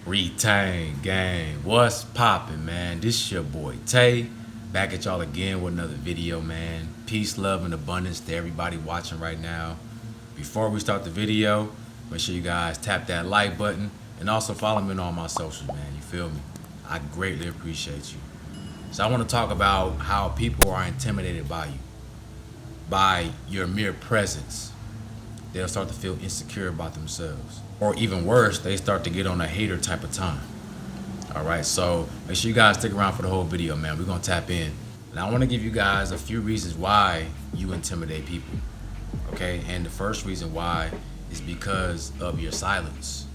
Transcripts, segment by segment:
Retain gang, what's poppin', man? This is your boy Tay, back at y'all again with another video, man. Peace, love, and abundance to everybody watching right now. Before we start the video, make sure you guys tap that like button and also follow me on all my socials, man. You feel me? I greatly appreciate you. So I want to talk about how people are intimidated by you, by your mere presence. They'll start to feel insecure about themselves. Or even worse, they start to get on a hater type of time. All right, so make sure you guys stick around for the whole video, man. We're gonna tap in. And I wanna give you guys a few reasons why you intimidate people, okay? And the first reason why is because of your silence.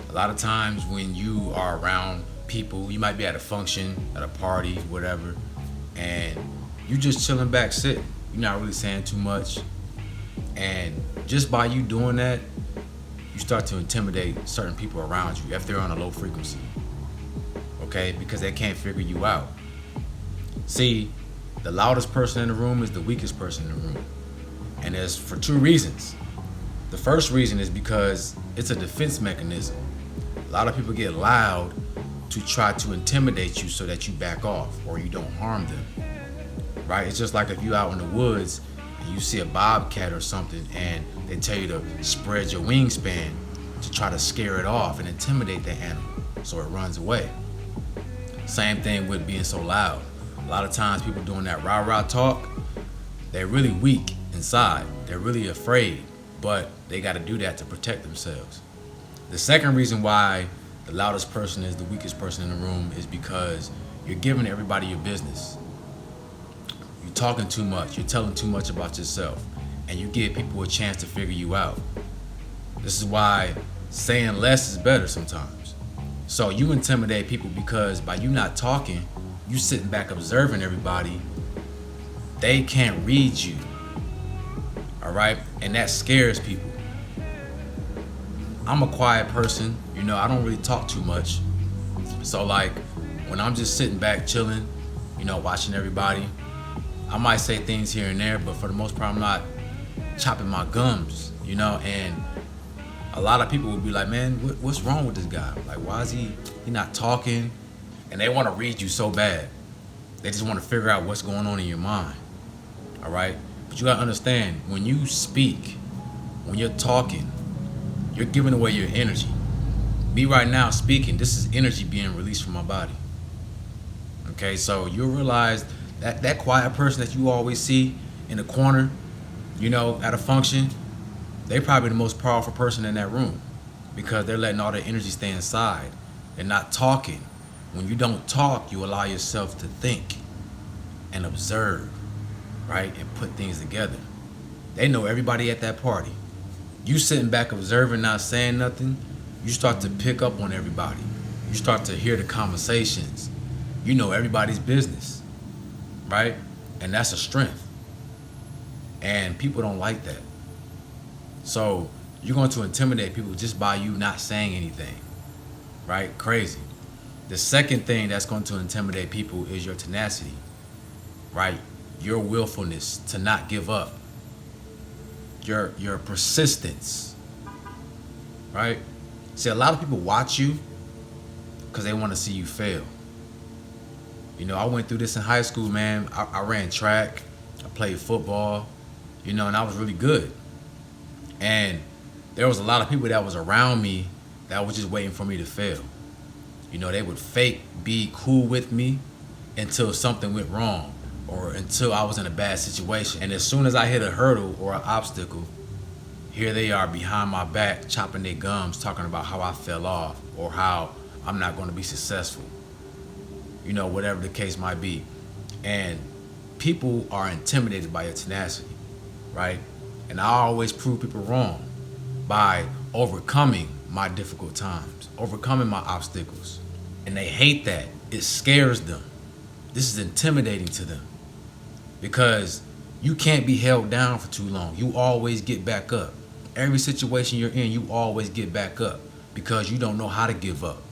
A lot of times when you are around people, you might be at a function, at a party, whatever, and you just chilling back, sitting. You're not really saying too much. And just by you doing that, you start to intimidate certain people around you if they're on a low frequency, okay? Because they can't figure you out. See, the loudest person in the room is the weakest person in the room. And it's for two reasons. The first reason is because it's a defense mechanism. A lot of people get loud to try to intimidate you so that you back off or you don't harm them, right? It's just like if you out in the woods and you see a bobcat or something and they tell you to spread your wingspan to try to scare it off and intimidate the animal so it runs away. Same thing with being so loud. A lot of times people doing that rah-rah talk, they're really weak inside. They're really afraid, but they got to do that to protect themselves. The second reason why the loudest person is the weakest person in the room is because you're giving everybody your business. You're talking too much. You're telling too much about yourself. And you give people a chance to figure you out. This is why saying less is better sometimes. So you intimidate people because by you not talking, you sitting back observing everybody, they can't read you. All right? And that scares people. I'm a quiet person. You know, I don't really talk too much. So like when I'm just sitting back chilling, you know, watching everybody, I might say things here and there, but for the most part, I'm not chopping my gums, you know. And a lot of people would be like, man, what's wrong with this guy? Like, why is he not talking? And they want to read you so bad. They just want to figure out what's going on in your mind, all right? But you got to understand, when you speak, when you're talking, you're giving away your energy. Me right now speaking, this is energy being released from my body. Okay, so you'll realize that quiet person that you always see in the corner, you know, at a function, they're probably the most powerful person in that room because they're letting all their energy stay inside. They're not talking. When you don't talk, you allow yourself to think and observe, right? And put things together. They know everybody at that party. You sitting back observing, not saying nothing, you start to pick up on everybody. You start to hear the conversations. You know everybody's business, right? And that's a strength. And people don't like that. So you're going to intimidate people just by you not saying anything, right? Crazy. The second thing that's going to intimidate people is your tenacity, right? Your willfulness to not give up. Your persistence, right? See, a lot of people watch you because they want to see you fail. You know, I went through this in high school, man. I ran track, I played football, you know, and I was really good. And there was a lot of people that was around me that was just waiting for me to fail. You know, they would fake be cool with me until something went wrong or until I was in a bad situation. And as soon as I hit a hurdle or an obstacle, here they are behind my back, chopping their gums, talking about how I fell off or how I'm not going to be successful. You know, whatever the case might be. And people are intimidated by your tenacity, right? And I always prove people wrong by overcoming my difficult times, overcoming my obstacles. And they hate that. It scares them. This is intimidating to them because you can't be held down for too long. You always get back up. Every situation you're in, you always get back up because you don't know how to give up.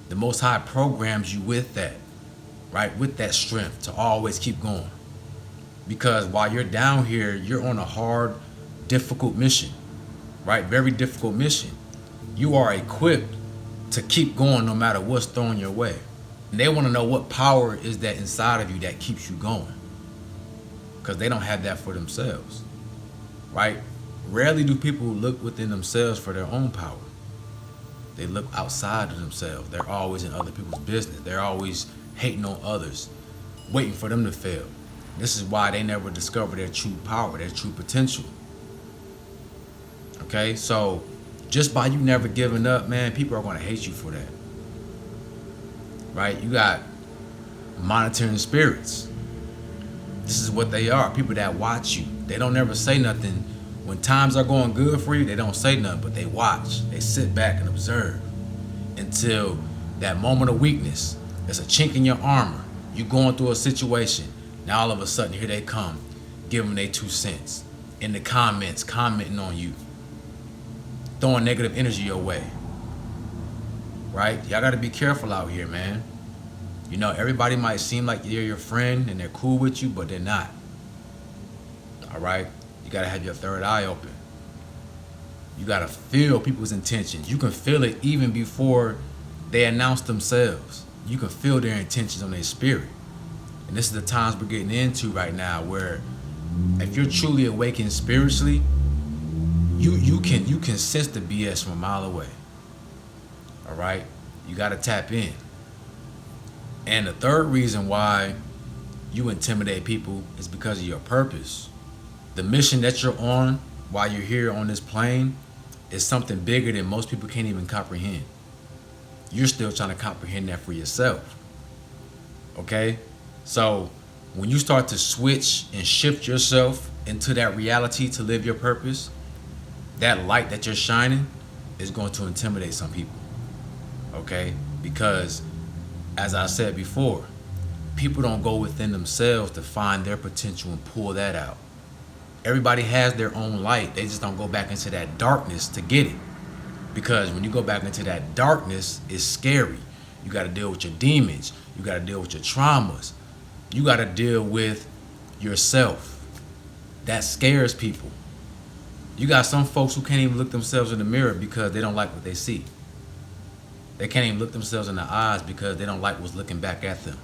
The Most High programs you with that. right? With that strength to always keep going. Because while you're down here, you're on a hard, difficult mission, right? Very difficult mission. You are equipped to keep going no matter what's thrown your way. And they want to know what power is that inside of you that keeps you going. Because they don't have that for themselves, right? Rarely do people look within themselves for their own power. They look outside of themselves. They're always in other people's business. They're always hating on others, waiting for them to fail. This is why they never discover their true power, their true potential. Okay, so just by you never giving up, man, people are going to hate you for that. Right? You got monitoring spirits. This is what they are. People that watch you. They don't ever say nothing. When times are going good for you, they don't say nothing, but they watch. They sit back and observe until that moment of weakness. There's a chink in your armor. You going through a situation. Now all of a sudden, here they come, giving their 2 cents. In the comments, commenting on you. Throwing negative energy your way. Right? Y'all got to be careful out here, man. You know, everybody might seem like they're your friend and they're cool with you, but they're not. All right? You got to have your third eye open. You got to feel people's intentions. You can feel it even before they announce themselves. You can feel their intentions on their spirit. And this is the times we're getting into right now where if you're truly awakened spiritually, you can sense the BS from a mile away. All right? You got to tap in. And the third reason why you intimidate people is because of your purpose. The mission that you're on while you're here on this plane is something bigger than most people can't even comprehend. You're still trying to comprehend that for yourself. Okay? So when you start to switch and shift yourself into that reality to live your purpose, that light that you're shining is going to intimidate some people. Okay? Because as I said before, people don't go within themselves to find their potential and pull that out. Everybody has their own light. They just don't go back into that darkness to get it. Because when you go back into that darkness, it's scary. You got to deal with your demons. You got to deal with your traumas. You got to deal with yourself. That scares people. You got some folks who can't even look themselves in the mirror because they don't like what they see. They can't even look themselves in the eyes because they don't like what's looking back at them.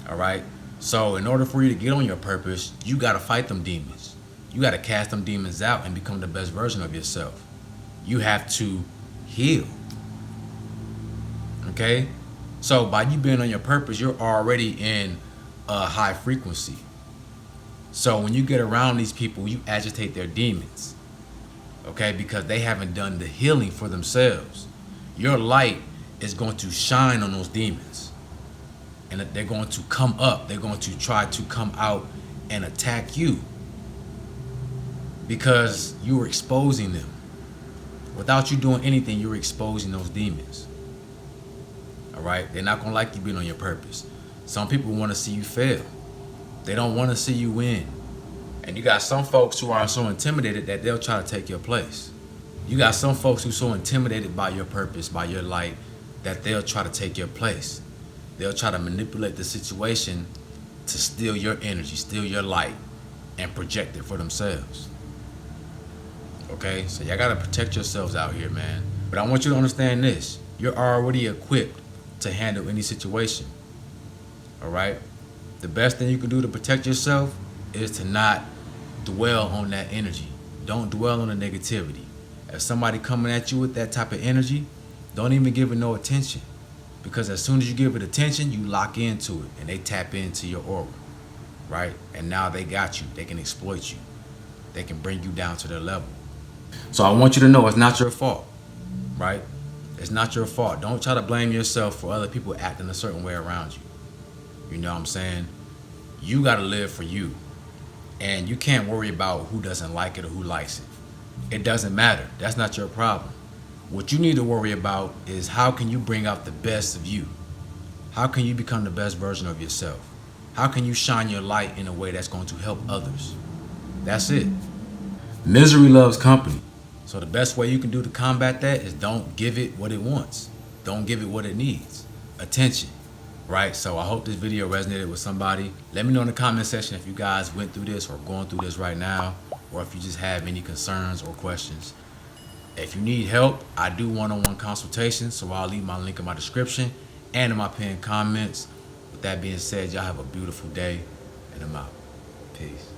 All right? So in order for you to get on your purpose, you got to fight them demons. You got to cast them demons out and become the best version of yourself. You have to heal. Okay? So by you being on your purpose, you're already in a high frequency. So when you get around these people, you agitate their demons. Okay? Because they haven't done the healing for themselves. Your light is going to shine on those demons. And they're going to come up. They're going to try to come out and attack you. Because you were exposing them. Without you doing anything, you're exposing those demons. All right? They're not going to like you being on your purpose. Some people want to see you fail. They don't want to see you win. And you got some folks who are so intimidated that they'll try to take your place. You got some folks who are so intimidated by your purpose, by your light, that they'll try to take your place. They'll try to manipulate the situation to steal your energy, steal your light, and project it for themselves. Okay? So y'all gotta protect yourselves out here, man. But I want you to understand this. You're already equipped to handle any situation. All right? The best thing you can do to protect yourself is to not dwell on that energy. Don't dwell on the negativity. If somebody coming at you with that type of energy, don't even give it no attention. Because as soon as you give it attention, you lock into it and they tap into your aura, right? And now they got you. They can exploit you. They can bring you down to their level. So I want you to know it's not your fault, right? It's not your fault. Don't try to blame yourself for other people acting a certain way around you. You know what I'm saying? You got to live for you. And you can't worry about who doesn't like it or who likes it. It doesn't matter. That's not your problem. What you need to worry about is how can you bring out the best of you? How can you become the best version of yourself? How can you shine your light in a way that's going to help others? That's it. Misery loves company. So the best way you can do to combat that is don't give it what it wants. Don't give it what it needs. Attention. right? So I hope this video resonated with somebody. Let me know in the comment section if you guys went through this or going through this right now, or if you just have any concerns or questions. If you need help, I do one-on-one consultations, so I'll leave my link in my description and in my pinned comments. With that being said, y'all have a beautiful day, and I'm out. Peace.